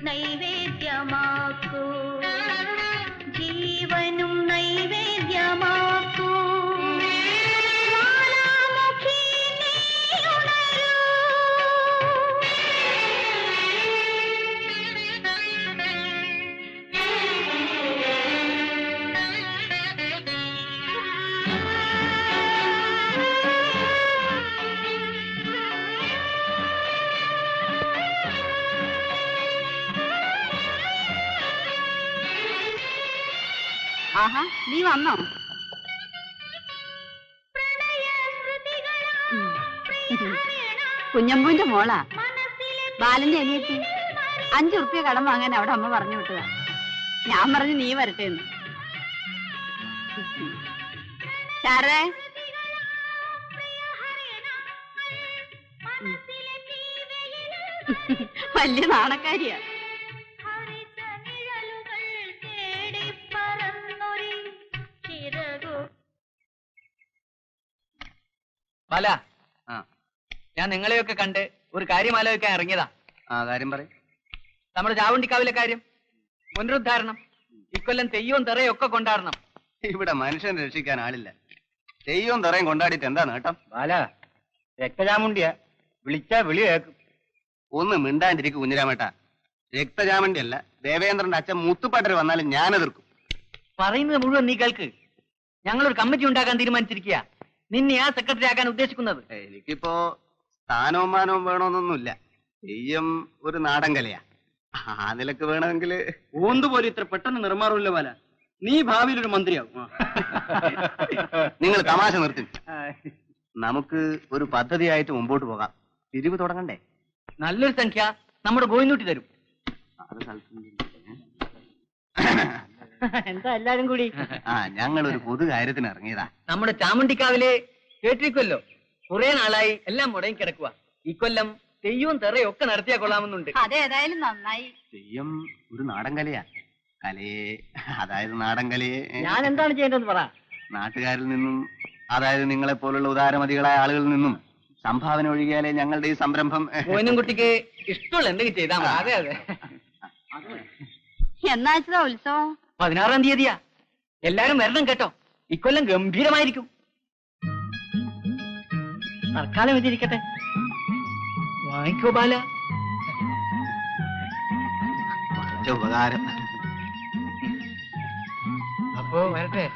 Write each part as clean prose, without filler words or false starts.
നൈവേദ്യമാക്കൂ ജീവനും നൈവേദ്യമാക്കൂ ജ്വാലാമുഖി നീയുണരൂ ആഹാ നീ വന്നോ? കുഞ്ഞമ്പൂന്റെ മോളാ, ബാലന്റെ അനിയത്തി. 5 ഉറുപ്പ്യ കടം വാങ്ങാൻ അവിടെ അമ്മ പറഞ്ഞു വിട്ടതാ. ഞാൻ പറഞ്ഞു നീ വരട്ടെ എന്ന്. സാറേ വലിയ നാണക്കാരിയാ. ബാല, ഞാൻ നിങ്ങളെയൊക്കെ കണ്ട് ഒരു കാര്യം ആലോചിക്കാൻ ഇറങ്ങിയതാ. കാര്യം പറയും. നമ്മുടെ ചാവുണ്ടിക്കാവിലെ കാര്യം, പുനരുദ്ധാരണം. ഇക്കൊല്ലം തെയ്യവും തെറയും ഒക്കെ കൊണ്ടാടണം. ഇവിടെ മനുഷ്യനെ രക്ഷിക്കാൻ ആളില്ല. തെയ്യവും തെറയും കൊണ്ടാടിയിട്ട് എന്താ നേട്ടം? ബാല, രക്തചാമുണ്ടിയാ, വിളിച്ചാ വിളി കേൾക്കും. ഒന്ന് മിണ്ടാണ്ടിരിക്കും കുഞ്ഞിരാമേട്ട. രക്തചാമണ്ടിയല്ല, ദേവേന്ദ്രന്റെ അച്ഛൻ മുത്തുപ്പാട്ടർ വന്നാലും ഞാൻ എതിർക്കും. പറയുന്നത് മുഴുവൻ നീ കേൾക്ക്. ഞങ്ങളൊരു കമ്മിറ്റി ഉണ്ടാക്കാൻ തീരുമാനിച്ചിരിക്കുക. നിന്നെ ആ സെക്രട്ടറി ആക്കാൻ ഉദ്ദേശിക്കുന്നത്. എനിക്കിപ്പോ സ്ഥാനവും മാനവും വേണമെന്നൊന്നുമില്ല. തെയ്യം ഒരു നാടൻ കലയാ. ആ നിലക്ക് വേണമെങ്കിൽ. ഓന്തുപോലെ ഇത്ര പെട്ടെന്ന് നിർമാറില്ല ബാല. നീ ഭാവിയിൽ ഒരു മന്ത്രിയാവും. നിങ്ങൾ തമാശ നിർത്തി. നമുക്ക് ഒരു പദ്ധതിയായിട്ട് മുമ്പോട്ട് പോകാം. പിരിവ് തുടങ്ങണ്ടേ? നല്ലൊരു സംഖ്യ നമ്മുടെ ഗോയിന്നൂട്ടി തരും. എന്താ എല്ലാരും കൂടി? ഞങ്ങൾ ഒരു പൊതു കാര്യത്തിന് ഇറങ്ങിയതാ. നമ്മുടെ ചാമുണ്ടിക്കാവിലെ കേട്ടിരിക്കുമല്ലോ, കുറെ നാളായി എല്ലാം മുടങ്ങി കിടക്കുക. ഇക്കൊല്ലം തെയ്യവും തെറയും ഒക്കെ നടത്തിയാ കൊള്ളാമെന്നുണ്ട്. അതേതായാലും നന്നായി. തെയ്യം ഒരു നാടൻ കലയാ. കലയെ, അതായത് നാടൻ കലയെ ഞാൻ എന്താണ് ചെയ്യേണ്ടതെന്ന് പറ. നാട്ടുകാരിൽ നിന്നും, അതായത് നിങ്ങളെ പോലുള്ള ഉദാരമതികളായ ആളുകളിൽ നിന്നും സംഭാവന ഒഴുകിയാലേ ഞങ്ങളുടെ ഈ സംരംഭം. കുട്ടിക്ക് ഇഷ്ടമുള്ള എന്തെങ്കിലും ചെയ്താൽ മതി. അതെ അതെ. എന്നാച്ചാ ഉത്സവം? 16-ാം തീയതിയാ. എല്ലാരും വരണം കേട്ടോ. ഇക്കൊല്ലം ഗംഭീരമായിരിക്കും. തൽക്കാലം ഇതിരിക്കട്ടെ. വാങ്ങിക്കോ ബാല. ഉപകാരം. അപ്പോ വരട്ടെ.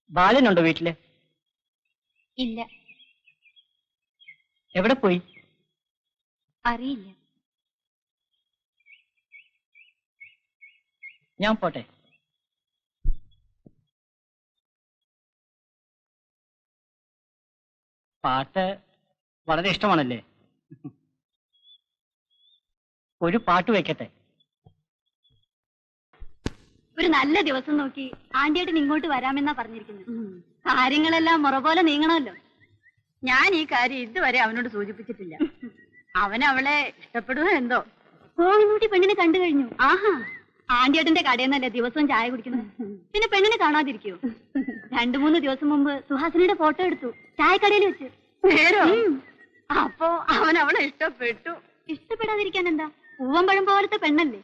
ബാലനുണ്ടോ വീട്ടില്? ഇല്ല. എവിടെ പോയി? അറിയില്ല. ഞാൻ പോട്ടെ. പാട്ട് വളരെ ഇഷ്ടമാണല്ലേ? ഒരു പാട്ട് വെക്കട്ടെ. ഒരു നല്ല ദിവസം നോക്കി ആന്റിയേട്ടൻ ഇങ്ങോട്ട് വരാമെന്നാ പറഞ്ഞിരിക്കുന്നത്. കാര്യങ്ങളെല്ലാം മുറ പോലെ നീങ്ങണമല്ലോ. ഞാൻ ഈ കാര്യം ഇതുവരെ അവനോട് സൂചിപ്പിച്ചിട്ടില്ല. അവൻ അവളെ ഇഷ്ടപ്പെടുവോ എന്തോ. കോഴിമൂട്ടി പെണ്ണിനെ കണ്ടു കഴിഞ്ഞു. ആഹാ, ആന്റിയേട്ടന്റെ കടയിൽ നിന്നല്ലേ ദിവസവും ചായ കുടിക്കുന്നത്. പിന്നെ പെണ്ണിനെ കാണാതിരിക്കോ? 2-3 ദിവസം മുമ്പ് സുഹാസിനിയുടെ ഫോട്ടോ എടുത്തു, ചായക്കടയിൽ വെച്ച്. നേരോ? അപ്പൊ അവൻ അവളെ ഇഷ്ടപ്പെട്ടു. ഇഷ്ടപ്പെടാതിരിക്കാൻ എന്താ? പൂവമ്പഴം പോലത്തെ പെണ്ണല്ലേ.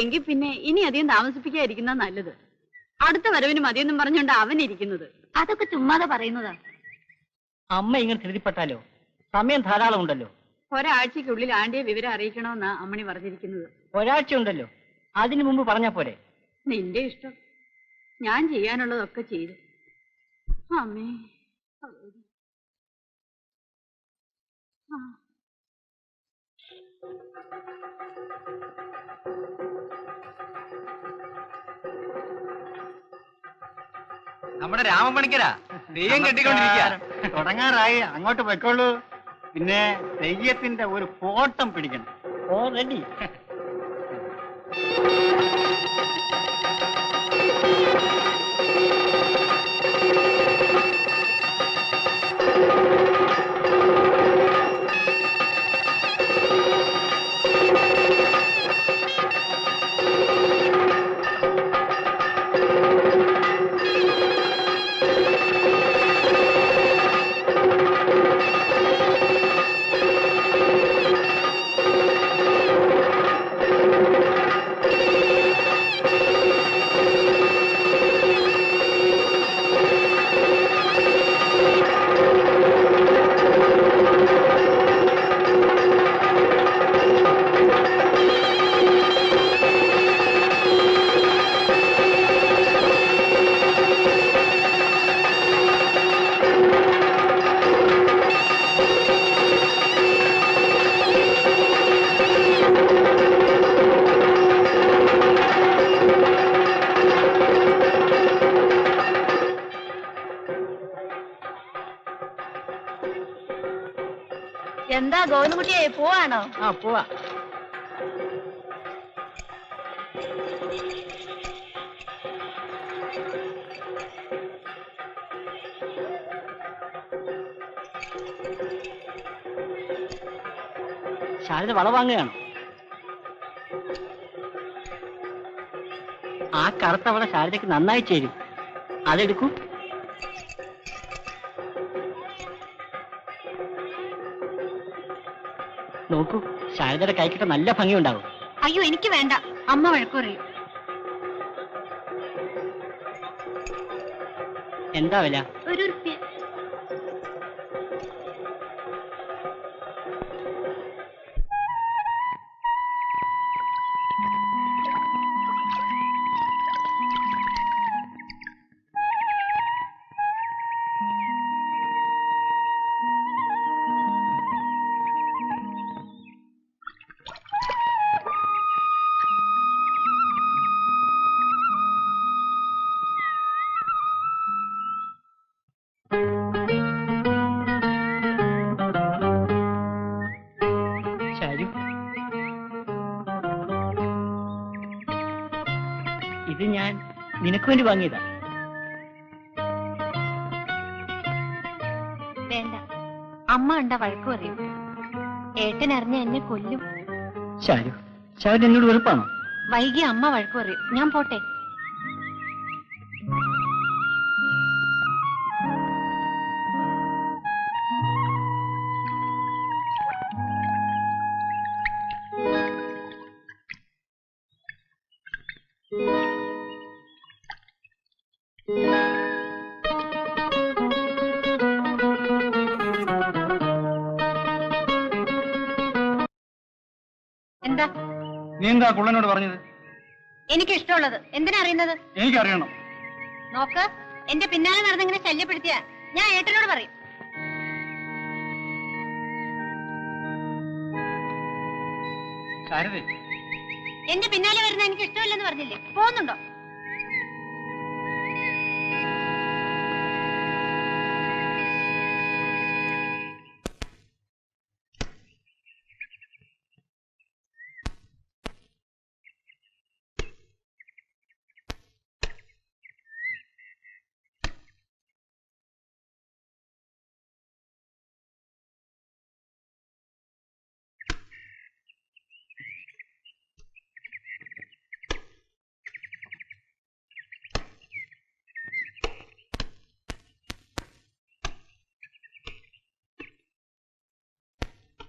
എങ്കിൽ പിന്നെ ഇനി അധികം താമസിപ്പിക്കാതിരിക്കുന്ന നല്ലത്. അടുത്ത വരവിന് മതിയെന്നും പറഞ്ഞുകൊണ്ട് അവൻ ഇരിക്കുന്നത്. അതൊക്കെ ചുമ്മാതെ പറയുന്നതാ. അമ്മ ഇങ്ങനെ ധൃതിപ്പെട്ടാലോ? സമയം ധാരാളം ഉണ്ടല്ലോ. ഒരാഴ്ചക്കുള്ളിൽ ആണ്ടിയെ വിവരം അറിയിക്കണമെന്നാ അമ്മണി പറഞ്ഞിരിക്കുന്നത്. ഒരാഴ്ച ഉണ്ടല്ലോ, അതിനു മുമ്പ് പറഞ്ഞാ പോരെ? നിന്റെ ഇഷ്ടം. ഞാൻ ചെയ്യാനുള്ളതൊക്കെ ചെയ്തു. അമ്മേ. ആ. നമ്മുടെ രാമപണിക്കരാ തെയ്യം കെട്ടിക്കൊണ്ടിരിക്കുക. തുടങ്ങാറായി, അങ്ങോട്ട് പോയിക്കോളൂ. പിന്നെ തെയ്യത്തിന്റെ ഒരു ഫോട്ടം പിടിക്കണം. ഓ റെഡി. എന്താ ഗോവിന്ദൻകുട്ടിയെ പോവാണോ? ആ പോവാ. ശാരദ വള വാങ്ങുകയാണോ? ആ കറുത്ത വള ശാരദയ്ക്ക് നന്നായി ചേരും. അതെടുക്കൂ. നോക്കൂ, ശാരദയുടെ കൈക്കിട്ട നല്ല ഭംഗിയുണ്ടാവും. അയ്യോ എനിക്ക് വേണ്ട, അമ്മ വഴക്കുറയും. എന്താ വില? ഒരു ഉറുപ്പ്യ. ഇത് ഞാൻ നിനക്ക് വേണ്ടി വാങ്ങിയതാ. വേണ്ട, അമ്മ ഉണ്ടാ വഴക്കു പറയും. ഏട്ടൻ അറിഞ്ഞ എന്നെ കൊല്ലും. ശാരു, ശാരു എന്നോട് വെറുപ്പാണോ? വൈകി അമ്മ വഴക്കു പറയും. ഞാൻ പോട്ടെ. എന്താ നീ എന്താ കുള്ളനോട് പറഞ്ഞത്? എനിക്ക് ഇഷ്ടമുള്ളത് എന്തിനാ അറിയുന്നത്? എനിക്കറിയണം. നോക്ക്, എന്റെ പിന്നാലെ നടന്നിങ്ങനെ ശല്യപ്പെടുത്തിയ ഞാൻ ഏട്ടനോട് പറയും. ശാരദേ, എന്റെ പിന്നാലെ വരുന്ന എനിക്ക് ഇഷ്ടമില്ലെന്ന് പറഞ്ഞില്ലേ? പോകുന്നുണ്ടോ?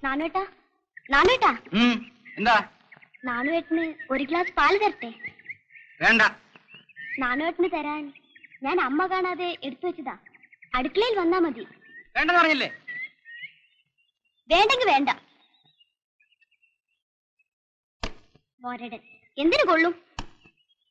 നാണുവേട്ടാ നാണുവേട്ടാ എന്താ? നാണുവേട്ടന് ഒരു ഗ്ലാസ് പാല് തരട്ടെ? വേണ്ട. നാണുവേട്ടന് തരാൻ ഞാൻ അമ്മ കാണാതെ എടുത്തു വെച്ചതാ. അടുക്കളയിൽ വന്നാ മതി. വേണ്ടെന്ന് പറഞ്ഞില്ലേ? വേണ്ടെങ്കി വേണ്ട. മോരടൻ എന്തിനു കൊള്ളും?